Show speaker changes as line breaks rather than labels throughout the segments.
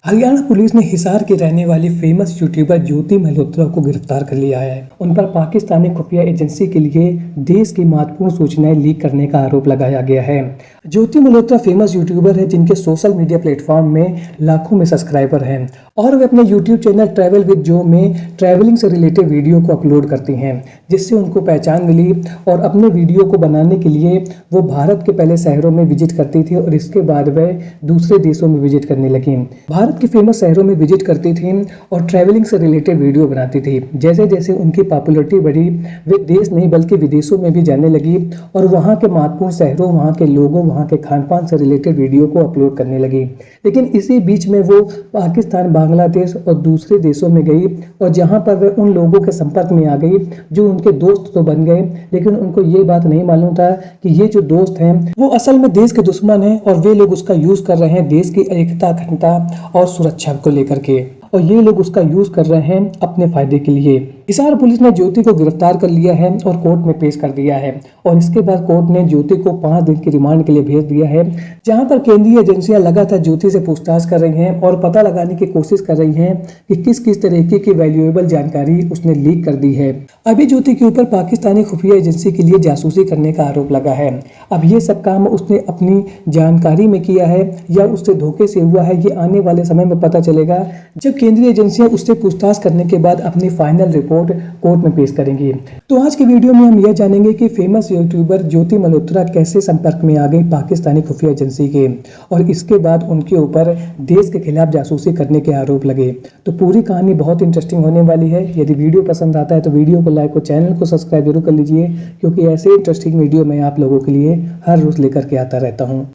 Haryana police ने हिसार की रहने वाली फेमस यूट्यूबर ज्योति मल्होत्रा को गिरफ्तार कर लिया है। उन पर पाकिस्तानी खुफिया एजेंसी के लिए देश की महत्वपूर्ण सूचनाएं लीक करने का आरोप लगाया गया है। ज्योति मल्होत्रा फेमस यूट्यूबर है जिनके सोशल मीडिया प्लेटफॉर्म में लाखों में सब्सक्राइबर हैं और वे अपने यूट्यूब चैनल ट्रैवल विद जो में ट्रैवलिंग से रिलेटेड वीडियो को अपलोड करती हैं, जिससे उनको पहचान मिली और अपने वीडियो को बनाने के लिए वो भारत के पहले शहरों में विजिट करती थी और इसके बाद वह दूसरे देशों में विजिट करने लगी। भारत के फेमस शहरों में विजिट करती थी और ट्रैवलिंग से रिलेटेड वीडियो बनाती थी। जैसे जैसे उनकी पॉपुलैरिटी बढ़ी वे देश नहीं बल्कि विदेशों में भी जाने लगी और वहाँ के महत्वपूर्ण शहरों, वहाँ के लोगों, वहाँ के खान पान से रिलेटेड वीडियो को अपलोड करने लगी। लेकिन इसी बीच में वो पाकिस्तान, बांग्लादेश और दूसरे देशों में गई और जहाँ पर वे उन लोगों के संपर्क में आ गई जो उनके दोस्त तो बन गए, लेकिन उनको ये बात नहीं मालूम था कि ये जो दोस्त हैं वो असल में देश के दुश्मन हैं और वे लोग उसका यूज कर रहे हैं देश की एकता, अखंडता और सुरक्षा को लेकर के, और ये लोग उसका यूज कर रहे हैं अपने फायदे के लिए। हिसार पुलिस ने ज्योति को गिरफ्तार कर लिया है और कोर्ट में पेश कर दिया है और इसके बाद कोर्ट ने ज्योति को 5 दिन की रिमांड के लिए भेज दिया है, जहां पर केंद्रीय एजेंसियां लगातार ज्योति से पूछताछ कर रही हैं और पता लगाने की कोशिश कर रही हैं कि किस किस तरीके की वैल्यूएबल जानकारी उसने लीक कर दी है। अभी ज्योति के ऊपर पाकिस्तानी खुफिया एजेंसी के लिए जासूसी करने का आरोप लगा है। अब ये सब काम उसने अपनी जानकारी में किया है या उससे धोखे से हुआ है, ये आने वाले समय में पता चलेगा जब केंद्रीय एजेंसियां उससे पूछताछ करने के बाद अपनी फाइनल रिपोर्ट कोर्ट में पेश करेंगी। तो आज की वीडियो में हम यह जानेंगे कि फेमस यूट्यूबर ज्योति मल्होत्रा कैसे संपर्क में आ गई पाकिस्तानी खुफिया एजेंसी के और इसके बाद उनके ऊपर देश के खिलाफ जासूसी करने के आरोप लगे। तो पूरी कहानी बहुत इंटरेस्टिंग होने वाली है। यदि वीडियो पसंद आता है तो वीडियो को लाइक और चैनल को सब्सक्राइब जरूर कर लीजिए, क्योंकि ऐसे इंटरेस्टिंग वीडियो मैं आप लोगों के लिए हर रोज लेकर के आता रहता हूँ।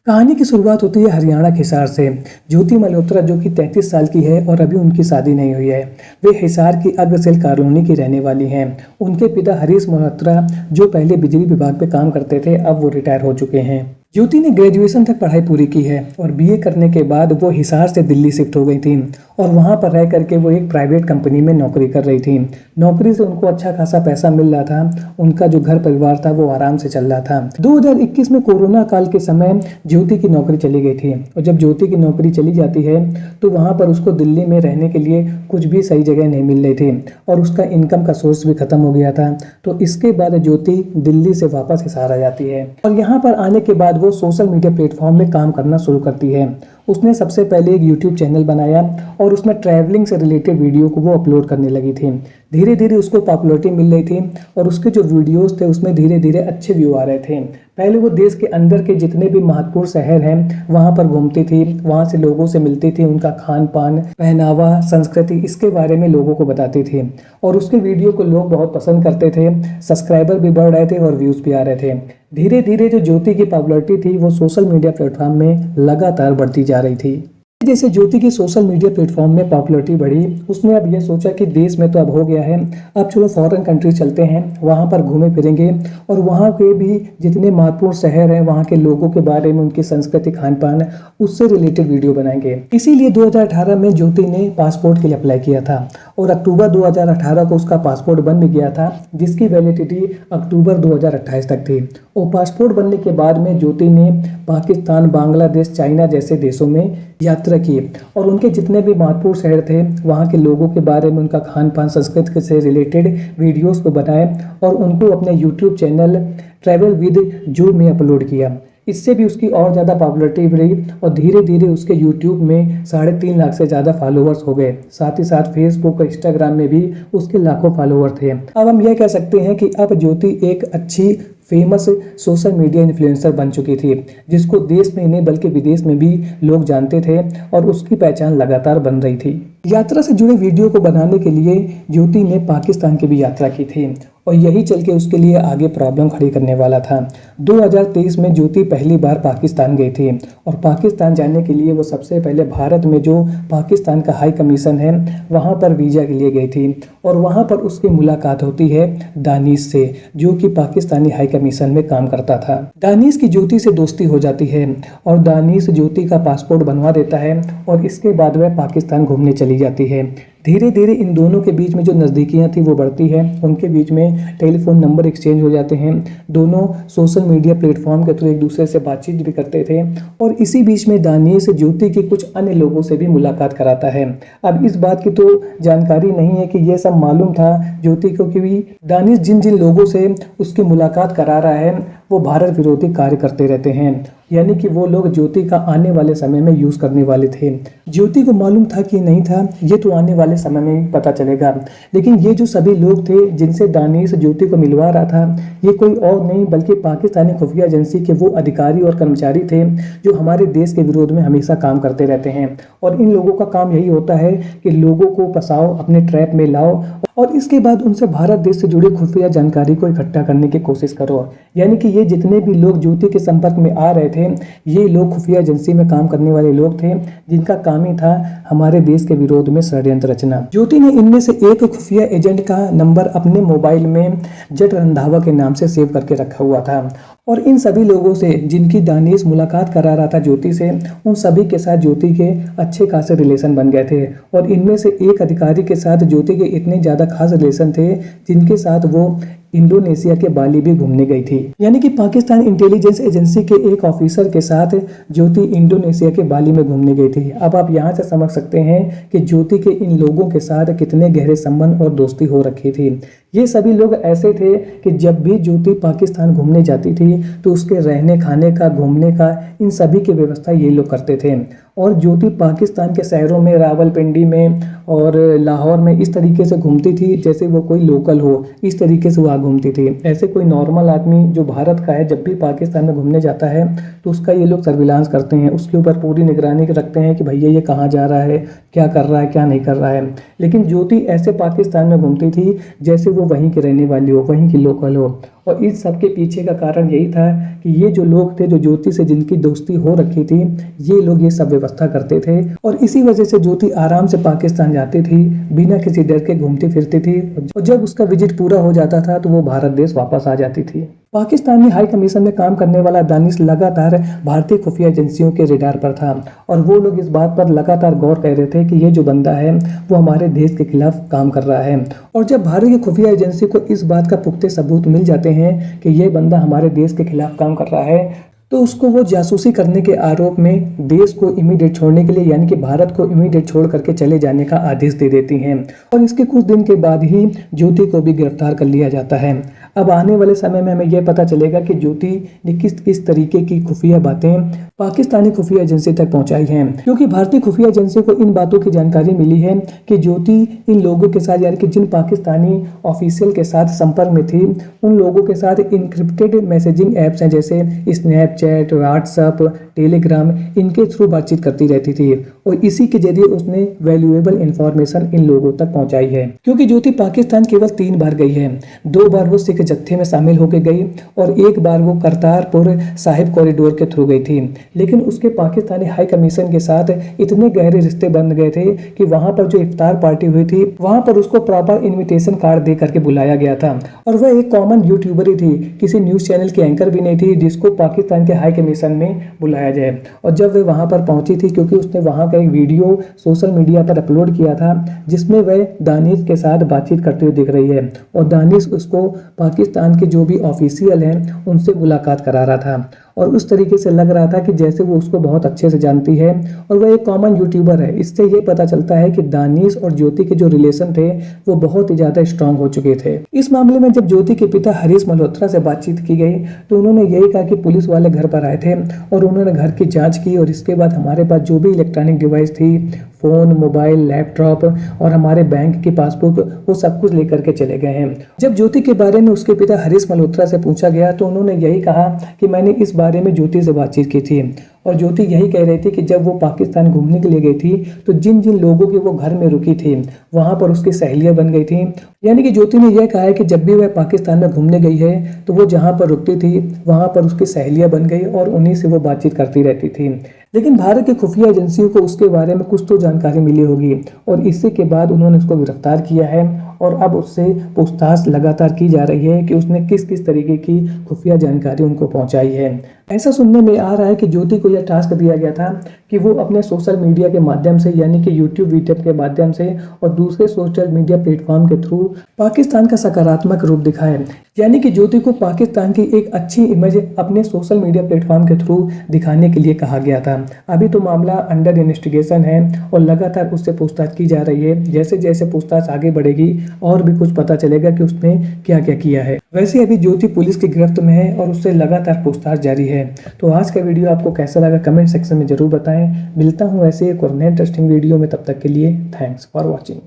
कहानी की शुरुआत होती है हरियाणा के हिसार से। ज्योति मल्होत्रा जो कि 33 साल की है और अभी उनकी शादी नहीं हुई है, वे हिसार की अग्रसेल कॉलोनी की रहने वाली हैं। उनके पिता हरीश मल्होत्रा जो पहले बिजली विभाग पे काम करते थे, अब वो रिटायर हो चुके हैं। ज्योति ने ग्रेजुएशन तक पढ़ाई पूरी की है और बीए करने के बाद वो हिसार से दिल्ली शिफ्ट हो गई थी और वहाँ पर रह करके वो एक प्राइवेट कंपनी में नौकरी कर रही थी। नौकरी से उनको अच्छा खासा पैसा मिल रहा था, उनका जो घर परिवार था वो आराम से चल रहा था। 2021 में कोरोना काल के समय ज्योति की नौकरी चली गई थी और जब ज्योति की नौकरी चली जाती है तो वहाँ पर उसको दिल्ली में रहने के लिए कुछ भी सही जगह नहीं मिल रही थी और उसका इनकम का सोर्स भी खत्म हो गया था। तो इसके बाद ज्योति दिल्ली से वापस हिसार आ जाती है और यहाँ पर आने के बाद वो सोशल मीडिया प्लेटफॉर्म में काम करना शुरू करती है। उसने सबसे पहले एक यूट्यूब चैनल बनाया और उसमें ट्रैवलिंग से रिलेटेड वीडियो को वो अपलोड करने लगी थी। धीरे धीरे उसको पॉपुलैरिटी मिल रही थी और उसके जो वीडियोस थे उसमें धीरे धीरे अच्छे व्यू आ रहे थे। पहले वो देश के अंदर के जितने भी महत्वपूर्ण शहर हैं वहाँ पर घूमती थी, वहाँ से लोगों से मिलती थी, उनका खान पान, पहनावा, संस्कृति, इसके बारे में लोगों को बताती थी और उसके वीडियो को लोग बहुत पसंद करते थे। सब्सक्राइबर भी बढ़ रहे थे और व्यूज़ भी आ रहे थे। धीरे धीरे जो ज्योति की पॉपुलैरिटी थी वो सोशल मीडिया प्लेटफॉर्म में लगातार बढ़ती जा रही थी। जैसे ज्योति की सोशल मीडिया प्लेटफॉर्म में पॉपुलैरिटी बढ़ी, उसने अब यह सोचा कि देश में तो अब हो गया है, अब चलो फॉरेन कंट्री चलते हैं, वहाँ पर घूमे फिरेंगे और वहाँ के भी जितने महत्वपूर्ण शहर हैं वहाँ के लोगों के बारे में, उनकी संस्कृति, खान पान, उससे रिलेटेड वीडियो बनाएंगे। इसीलिए 2018 में ज्योति ने पासपोर्ट के लिए अप्लाई किया था और अक्टूबर 2018 को उसका पासपोर्ट बन भी गया था, जिसकी वैलिडिटी अक्टूबर 2028 तक थी। और पासपोर्ट बनने के बाद में ज्योति ने पाकिस्तान, बांग्लादेश, चाइना जैसे देशों में यात्रा की और उनके जितने भी महत्वपूर्ण शहर थे वहाँ के लोगों के बारे में, उनका खान पान, संस्कृति से रिलेटेड वीडियोस को बनाए और उनको अपने यूट्यूब चैनल ट्रैवल विद जो में अपलोड किया। इससे भी उसकी और ज़्यादा पॉपुलैरिटी बढ़ी और धीरे धीरे उसके यूट्यूब में 3.5 लाख से ज़्यादा फॉलोअर्स हो गए। साथ ही साथ फेसबुक और इंस्टाग्राम में भी उसके लाखों फॉलोअर थे। अब हम यह कह सकते हैं कि अब ज्योति एक अच्छी फेमस सोशल मीडिया इन्फ्लुएंसर बन चुकी थी, जिसको देश में नहीं बल्कि विदेश में भी लोग जानते थे और उसकी पहचान लगातार बन रही थी। यात्रा से जुड़े वीडियो को बनाने के लिए ज्योति ने पाकिस्तान की भी यात्रा की थी और यही चल के उसके लिए आगे प्रॉब्लम खड़ी करने वाला था। 2023 में ज्योति पहली बार पाकिस्तान गई थी और पाकिस्तान जाने के लिए वो सबसे पहले भारत में जो पाकिस्तान का हाई कमीशन है वहाँ पर वीज़ा के लिए गई थी और वहाँ पर उसकी मुलाकात होती है दानिश से, जो कि पाकिस्तानी हाई कमीशन में काम करता था। दानिश की ज्योति से दोस्ती हो जाती है और दानिश ज्योति का पासपोर्ट बनवा देता है और इसके बाद वह पाकिस्तान घूमने चली जाती है। धीरे धीरे इन दोनों के बीच में जो नज़दीकियाँ थी वो बढ़ती है, उनके बीच में टेलीफोन नंबर एक्सचेंज हो जाते हैं, दोनों सोशल मीडिया प्लेटफॉर्म के थ्रू एक दूसरे से बातचीत भी करते थे। और इसी बीच में दानिश ज्योति की कुछ अन्य लोगों से भी मुलाकात कराता है। अब इस बात की तो जानकारी नहीं है कि ये सब मालूम था ज्योति को कि भी दानिश जिन जिन लोगों से उसकी मुलाकात करा रहा है वो भारत विरोधी कार्य करते रहते हैं, यानी कि वो लोग ज्योति का आने वाले समय में यूज़ करने वाले थे। ज्योति को मालूम था कि नहीं था, ये तो आने वाले समय में ही पता चलेगा। लेकिन ये जो सभी लोग थे जिनसे दानिश ज्योति को मिलवा रहा था, ये कोई और नहीं बल्कि पाकिस्तानी खुफिया एजेंसी के वो अधिकारी और कर्मचारी थे जो हमारे देश के विरोध में हमेशा काम करते रहते हैं। और इन लोगों का काम यही होता है कि लोगों को फंसाओ, अपने ट्रैप में लाओ और इसके बाद उनसे भारत देश से जुड़ी खुफिया जानकारी को इकट्ठा करने की कोशिश करो। यानी कि ये जितने भी लोग ज्योति के संपर्क में आ रहे थे, ये लोग खुफिया एजेंसी में काम करने वाले लोग थे जिनका काम ही था हमारे देश के विरोध में षड्यंत्र रचना। ज्योति ने इनमें से एक खुफिया एजेंट का नंबर अपने मोबाइल में जट रंधावा के नाम से सेव करके रखा हुआ था और इन सभी लोगों से जिनकी दानिश मुलाकात करा रहा था ज्योति से, उन सभी के साथ ज्योति के अच्छे खासे रिलेशन बन गए थे। और इनमें से एक अधिकारी के साथ ज्योति के इतने ज़्यादा खास रिलेशन थे जिनके साथ वो इंडोनेशिया के बाली भी घूमने गई थी। यानी कि पाकिस्तान इंटेलिजेंस एजेंसी के एक ऑफिसर के साथ ज्योति इंडोनेशिया के बाली में घूमने गई थी। अब आप यहाँ से समझ सकते हैं कि ज्योति के इन लोगों के साथ कितने गहरे संबंध और दोस्ती हो रखी थी। ये सभी लोग ऐसे थे कि जब भी ज्योति पाकिस्तान घूमने जाती थी तो उसके रहने खाने का, घूमने का, इन सभी की व्यवस्था ये लोग करते थे। और ज्योति पाकिस्तान के शहरों में, रावलपिंडी में और लाहौर में इस तरीके से घूमती थी जैसे वो कोई लोकल हो, इस तरीके से वहाँ घूमती थी। ऐसे कोई नॉर्मल आदमी जो भारत का है जब भी पाकिस्तान में घूमने जाता है तो उसका ये लोग सर्विलांस करते हैं, उसके ऊपर पूरी निगरानी रखते हैं कि भैया ये कहाँ जा रहा है, क्या कर रहा है, क्या नहीं कर रहा है। लेकिन ज्योति ऐसे पाकिस्तान में घूमती थी जैसे वो वहीं की रहने वाली हो, वहीं की लोकल हो। और इस सब के पीछे का कारण यही था कि ये जो लोग थे जो ज्योति से जिनकी दोस्ती हो रखी थी, ये लोग ये सब व्यवस्था करते थे। और इसी वजह से ज्योति आराम से पाकिस्तान जाती थी, बिना किसी डर के घूमती फिरती थी। और जब उसका विजिट पूरा हो जाता था तो वो भारत देश वापस आ जाती थी। पाकिस्तानी हाई कमीशन में काम करने वाला दानिश लगातार भारतीय खुफिया एजेंसियों के रडार पर था और वो लोग इस बात पर लगातार गौर कर रहे थे कि ये जो बंदा है वो हमारे देश के खिलाफ काम कर रहा है। और जब भारत की खुफिया एजेंसी को इस बात का पुख्ते सबूत मिल जाते हैं कि ये बंदा हमारे देश के खिलाफ काम कर रहा है तो उसको वो जासूसी करने के आरोप में देश को इमीडिएट छोड़ने के लिए, यानी कि भारत को इमीडिएट छोड़ करके चले जाने का आदेश दे देती हैं। और इसके कुछ दिन के बाद ही ज्योति को भी गिरफ्तार कर लिया जाता है। अब आने वाले समय में हमें यह पता चलेगा कि ज्योति ने किस किस तरीके की खुफिया बातें पाकिस्तानी खुफिया एजेंसी तक पहुंचाई हैं, क्योंकि भारतीय खुफिया एजेंसी को इन बातों की जानकारी मिली है कि ज्योति इन लोगों के साथ, यानी कि जिन पाकिस्तानी ऑफिशियल के साथ संपर्क में थी, उन लोगों के साथ इनक्रिप्टेड मैसेजिंग ऐप्स हैं जैसे स्नैपचैट, व्हाट्सएप, टेलीग्राम, इनके थ्रू बातचीत करती रहती थी। और इसी के जरिए उसने वैल्यूएबल इंफॉर्मेशन इन लोगों तक पहुंचाई है। क्योंकि ज्योति पाकिस्तान केवल 3 बार गई है, 2 बार वो सिख जत्थे में शामिल होकर गई और 1 बार वो करतारपुर साहिब कॉरिडोर के थ्रू गई थी। लेकिन उसके पाकिस्तानी हाई कमीशन के साथ इतने गहरे रिश्ते बन गए थे कि वहां पर जो इफ्तार पार्टी हुई थी वहां पर उसको प्रॉपर इनविटेशन कार्ड दे करके बुलाया गया था। और वह एक कॉमन यूट्यूबर ही थी, किसी न्यूज चैनल की एंकर भी नहीं थी जिसको पाकिस्तान के हाई कमीशन में बुलाया जाए। और जब वह वहां पर पहुंची थी, क्योंकि उसने वहां का एक वीडियो सोशल मीडिया पर अपलोड किया था जिसमें वह दानिश के साथ बातचीत करते हुए दिख रही है और दानिश उसको पाकिस्तान के जो भी ऑफिशियल हैं उनसे मुलाकात करा रहा था। और उस तरीके से लग रहा था कि जैसे वो उसको बहुत अच्छे से जानती है और वह एक कॉमन यूट्यूबर है। इससे ये पता चलता है कि दानिश और ज्योति के जो रिलेशन थे वो बहुत ही ज़्यादा स्ट्रांग हो चुके थे। इस मामले में जब ज्योति के पिता हरीश मल्होत्रा से बातचीत की गई तो उन्होंने यही कहा कि पुलिस वाले घर पर आए थे और उन्होंने घर की जाँच की और इसके बाद हमारे पास जो भी इलेक्ट्रॉनिक डिवाइस थी, फ़ोन, मोबाइल, लैपटॉप और हमारे बैंक की पासबुक, वो सब कुछ लेकर के चले गए हैं। जब ज्योति के बारे में उसके पिता हरीश मल्होत्रा से पूछा गया तो उन्होंने यही कहा कि मैंने इस बारे में ज्योति से बातचीत की थी और ज्योति यही कह रही थी कि जब वो पाकिस्तान घूमने के लिए गई थी तो जिन जिन लोगों के वो घर में रुकी थी वहाँ पर उसकी सहेलियाँ बन गई थी। यानी कि ज्योति ने यह कहा है कि जब भी वह पाकिस्तान में घूमने गई है तो वो जहाँ पर रुकती थी वहाँ पर उसकी सहेलियाँ बन गई और उन्हीं से वो बातचीत करती रहती थी। लेकिन भारत की खुफिया एजेंसियों को उसके बारे में कुछ तो जानकारी मिली होगी और इसी के बाद उन्होंने उसको गिरफ्तार किया है और अब उससे पूछताछ लगातार की जा रही है कि उसने किस किस तरीके की खुफिया जानकारी उनको पहुंचाई है। ऐसा सुनने में आ रहा है कि ज्योति को यह टास्क दिया गया था कि कि वो अपने सोशल मीडिया के माध्यम से यानी कि यूट्यूब वीडियो के माध्यम से और दूसरे सोशल मीडिया प्लेटफॉर्म के थ्रू पाकिस्तान का सकारात्मक रूप दिखाए। यानी कि ज्योति को पाकिस्तान की एक अच्छी इमेज अपने सोशल मीडिया प्लेटफॉर्म के थ्रू दिखाने के लिए कहा गया था। अभी तो मामला अंडर इन्वेस्टिगेशन है और लगातार उससे पूछताछ की जा रही है। जैसे जैसे पूछताछ आगे बढ़ेगी और भी कुछ पता चलेगा कि उसने क्या क्या किया है। वैसे अभी ज्योति पुलिस की गिरफ्त में है और उससे लगातार पूछताछ जारी है। तो आज का वीडियो आपको कैसा लगा कमेंट सेक्शन में जरूर बताएं। मिलता हूँ ऐसे एक और नए इंटरेस्टिंग वीडियो में, तब तक के लिए थैंक्स फॉर वॉचिंग।